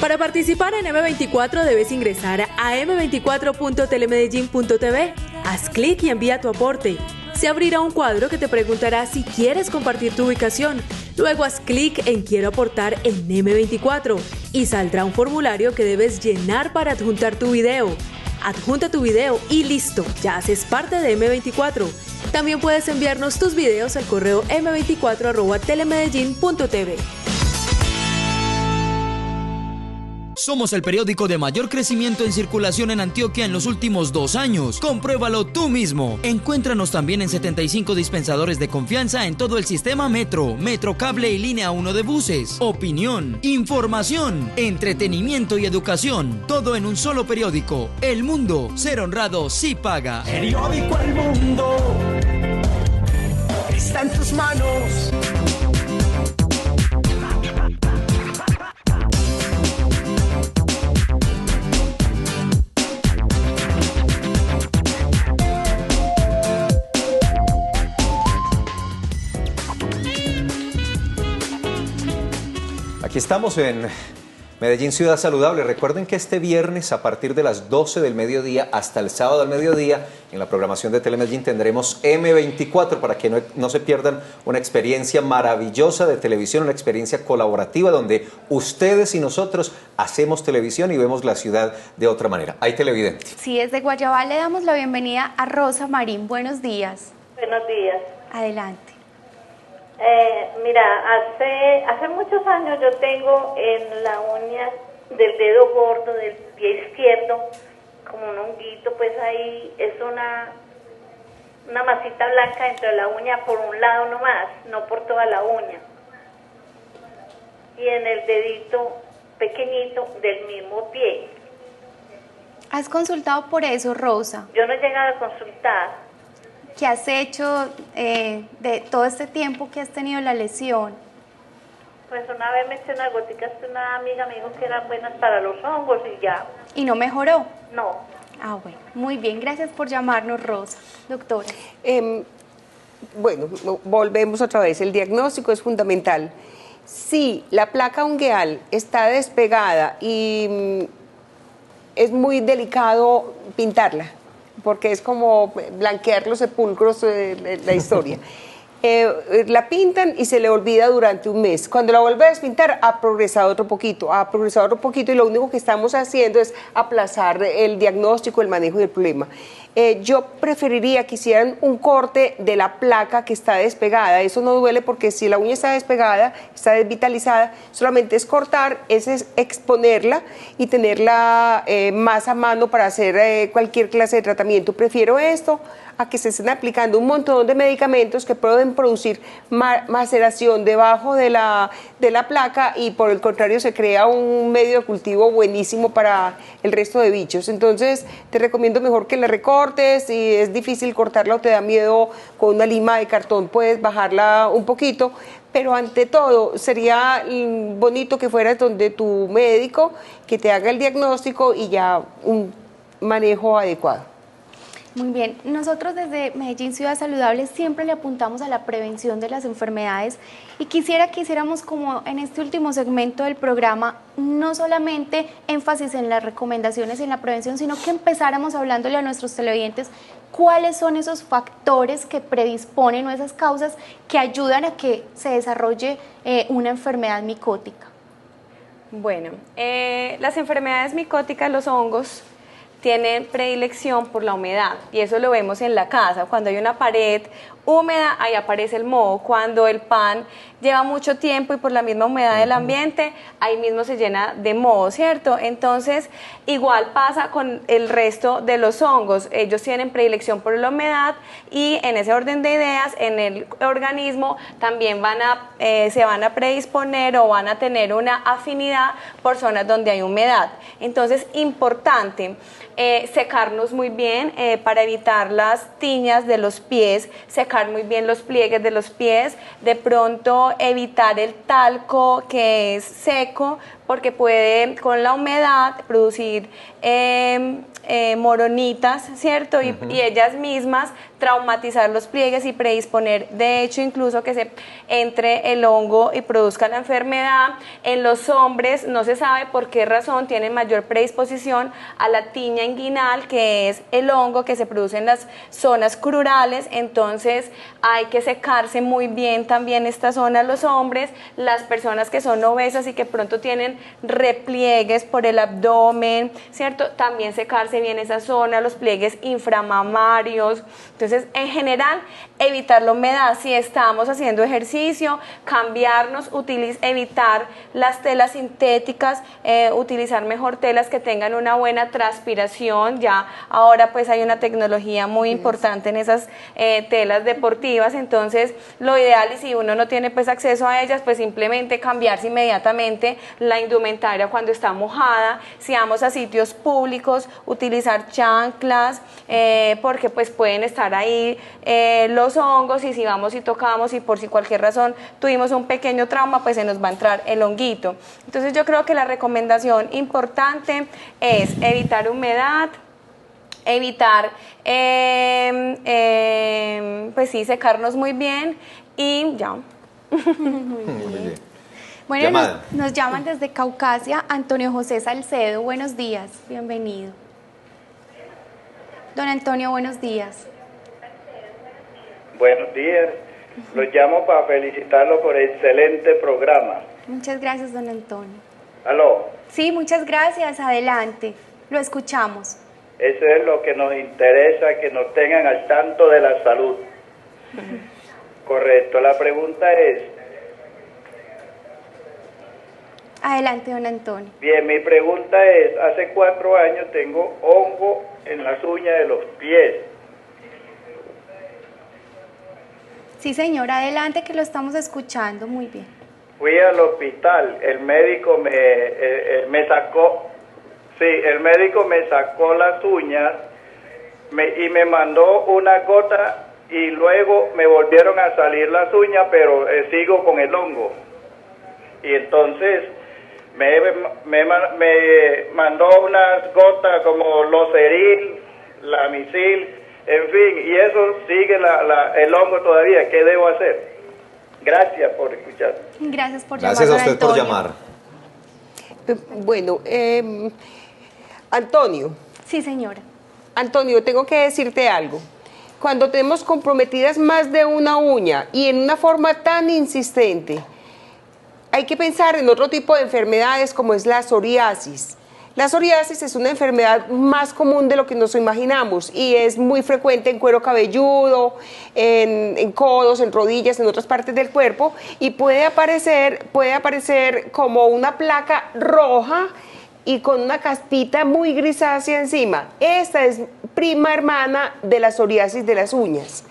Para participar en M24 debes ingresar a m24.telemedellin.tv, haz clic y envía tu aporte. Se abrirá un cuadro que te preguntará si quieres compartir tu ubicación. Luego haz clic en Quiero aportar en M24 y saldrá un formulario que debes llenar para adjuntar tu video. Adjunta tu video y listo, ya haces parte de M24. También puedes enviarnos tus videos al correo m24@telemedellin.tv. Somos el periódico de mayor crecimiento en circulación en Antioquia en los últimos 2 años. Compruébalo tú mismo. Encuéntranos también en 75 dispensadores de confianza en todo el sistema Metro, Metrocable y Línea 1 de buses. Opinión, información, entretenimiento y educación. Todo en un solo periódico. El Mundo, ser honrado sí paga. Periódico El Mundo está en tus manos. Aquí estamos en Medellín Ciudad Saludable. Recuerden que este viernes a partir de las 12 del mediodía hasta el sábado al mediodía en la programación de Telemedellín tendremos M24 para que no se pierdan una experiencia maravillosa de televisión, una experiencia colaborativa donde ustedes y nosotros hacemos televisión y vemos la ciudad de otra manera. Hay televidente. Sí, desde Guayabal le damos la bienvenida a Rosa Marín. Buenos días. Buenos días. Adelante. Mira, hace muchos años yo tengo en la uña del dedo gordo del pie izquierdo como un honguito, pues ahí es una masita blanca dentro de la uña por un lado nomás, no por toda la uña. Y en el dedito pequeñito del mismo pie. ¿Has consultado por eso, Rosa? Yo no he llegado a consultar. ¿Qué has hecho de todo este tiempo que has tenido la lesión? Pues una vez me eché unas goticas de una amiga, me dijo que eran buenas para los hongos y ya. ¿Y no mejoró? No. Ah, bueno. Muy bien, gracias por llamarnos, Rosa. Doctora. Bueno, volvemos otra vez. El diagnóstico es fundamental. Si la placa ungueal está despegada y es muy delicado pintarla. porque es como blanquear los sepulcros de la historia. La pintan y se le olvida durante un mes. Cuando la vuelve a despintar, ha progresado otro poquito, y lo único que estamos haciendo es aplazar el diagnóstico, el manejo del problema. Yo preferiría que hicieran un corte de la placa que está despegada. Eso no duele porque si la uña está despegada, está desvitalizada, solamente es cortar, es exponerla y tenerla más a mano para hacer cualquier clase de tratamiento. Prefiero esto a que se estén aplicando un montón de medicamentos que pueden producir maceración debajo de la placa y por el contrario se crea un medio de cultivo buenísimo para el resto de bichos. Entonces te recomiendo mejor que la recortes. Si es difícil cortarla o te da miedo con una lima de cartón, puedes bajarla un poquito, pero ante todo sería bonito que fueras donde tu médico, que te haga el diagnóstico y ya un manejo adecuado. Muy bien, nosotros desde Medellín Ciudad Saludable siempre le apuntamos a la prevención de las enfermedades y quisiera que hiciéramos como en este último segmento del programa no solamente énfasis en las recomendaciones y en la prevención, sino que empezáramos hablándole a nuestros televidentes cuáles son esos factores que predisponen o esas causas que ayudan a que se desarrolle una enfermedad micótica. Bueno, las enfermedades micóticas, los hongos, tienen predilección por la humedad y eso lo vemos en la casa. Cuando hay una pared húmeda, ahí aparece el moho. Cuando el pan lleva mucho tiempo y por la misma humedad del ambiente, ahí mismo se llena de moho, ¿cierto? Entonces, igual pasa con el resto de los hongos. Ellos tienen predilección por la humedad y en ese orden de ideas, en el organismo también se van a predisponer o van a tener una afinidad por zonas donde hay humedad. Entonces, importante secarnos muy bien para evitar las tiñas de los pies, secar muy bien los pliegues de los pies, de pronto evitar el talco que es seco porque puede con la humedad producir moronitas, ¿cierto? Y ellas mismas traumatizar los pliegues y predisponer, de hecho, incluso que se entre el hongo y produzca la enfermedad. En los hombres no se sabe por qué razón tienen mayor predisposición a la tiña inguinal, que es el hongo que se produce en las zonas crurales. Entonces hay que secarse muy bien también esta zona los hombres. Las personas que son obesas y que pronto tienen repliegues por el abdomen, ¿cierto? También secarse bien esa zona, los pliegues inframamarios. Entonces, en general, evitar la humedad. Si estamos haciendo ejercicio, cambiarnos, evitar las telas sintéticas, utilizar mejor telas que tengan una buena transpiración. Ya ahora pues hay una tecnología muy importante en esas telas deportivas, entonces lo ideal, y si uno no tiene pues acceso a ellas, pues simplemente cambiarse inmediatamente la indumentaria cuando está mojada. Si vamos a sitios públicos, utilizar chanclas, porque pues pueden estar ahí los hongos, y si vamos y tocamos y por si cualquier razón tuvimos un pequeño trauma, pues se nos va a entrar el honguito. Entonces yo creo que la recomendación importante es evitar humedad, evitar pues sí, secarnos muy bien y ya. Muy bien. Bueno, nos llaman desde Caucasia Antonio José Salcedo. Buenos días, bienvenido. Don Antonio, buenos días. Buenos días, los llamo para felicitarlo por el excelente programa. Muchas gracias, don Antonio. ¿Aló? Sí, muchas gracias, adelante, lo escuchamos. Eso es lo que nos interesa, que nos tengan al tanto de la salud. Correcto, la pregunta es... Adelante, don Antonio. Bien, mi pregunta es, hace 4 años tengo hongo en las uñas de los pies. Sí, señor, adelante que lo estamos escuchando muy bien. Fui al hospital, el médico me sacó, sí, el médico me sacó las uñas y me mandó una gota y luego me volvieron a salir las uñas, pero sigo con el hongo. Y entonces me mandó unas gotas como Loceril, Lamicil, en fin, y eso sigue el hongo todavía. ¿Qué debo hacer? Gracias por escuchar. Gracias por llamar. Gracias a usted por llamar. Bueno, Antonio. Sí, señora. Antonio, tengo que decirte algo. Cuando tenemos comprometidas más de una uña y en una forma tan insistente, hay que pensar en otro tipo de enfermedades como es la psoriasis. La psoriasis es una enfermedad más común de lo que nos imaginamos y es muy frecuente en cuero cabelludo, en codos, en rodillas, en otras partes del cuerpo y puede aparecer como una placa roja y con una caspita muy grisácea encima. Esta es prima hermana de la psoriasis de las uñas.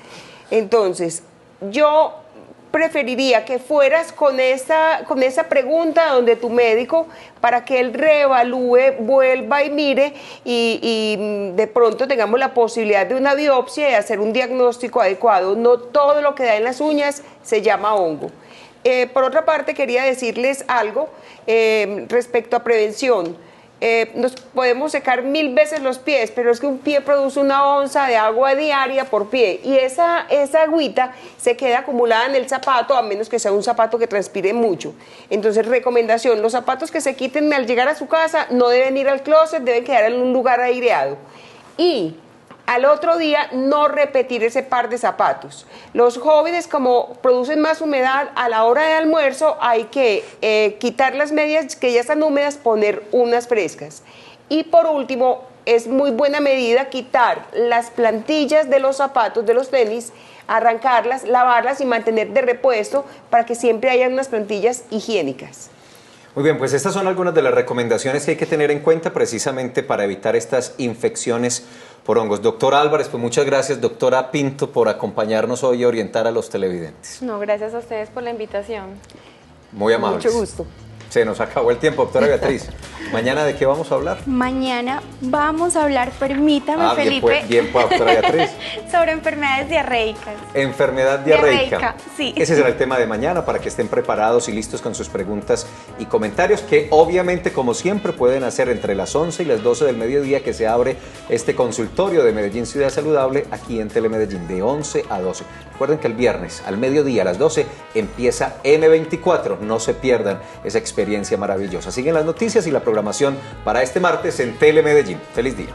Entonces, yo preferiría que fueras con esa pregunta donde tu médico para que él reevalúe, vuelva y mire y de pronto tengamos la posibilidad de una biopsia y hacer un diagnóstico adecuado. No todo lo que da en las uñas se llama hongo. Por otra parte, quería decirles algo respecto a prevención. Nos podemos secar 1000 veces los pies, pero es que un pie produce 1 onza de agua diaria por pie y esa agüita se queda acumulada en el zapato a menos que sea un zapato que transpire mucho. Entonces, recomendación, los zapatos que se quiten al llegar a su casa no deben ir al closet, deben quedar en un lugar aireado. Y al otro día no repetir ese par de zapatos. Los jóvenes, como producen más humedad, a la hora de almuerzo hay que quitar las medias que ya están húmedas, poner unas frescas. Y por último, es muy buena medida quitar las plantillas de los zapatos, de los tenis, arrancarlas, lavarlas y mantener de repuesto para que siempre haya unas plantillas higiénicas. Muy bien, pues estas son algunas de las recomendaciones que hay que tener en cuenta precisamente para evitar estas infecciones por hongos. Doctora Álvarez, pues muchas gracias. Doctora Pinto, por acompañarnos hoy y orientar a los televidentes. No, gracias a ustedes por la invitación. Muy amables. Mucho gusto. Se nos acabó el tiempo, doctora Beatriz. ¿Mañana de qué vamos a hablar? Mañana vamos a hablar, permítame, Felipe, bien, doctora Beatriz. sobre enfermedades diarreicas. Enfermedad diarreica. Sí. Ese será el tema de mañana para que estén preparados y listos con sus preguntas y comentarios que obviamente, como siempre, pueden hacer entre las 11 y las 12 del mediodía que se abre este consultorio de Medellín Ciudad Saludable aquí en Telemedellín de 11 a 12. Recuerden que el viernes al mediodía a las 12 empieza M24. No se pierdan esa experiencia maravillosa. Siguen las noticias y la programación para este martes en Telemedellín. Feliz día.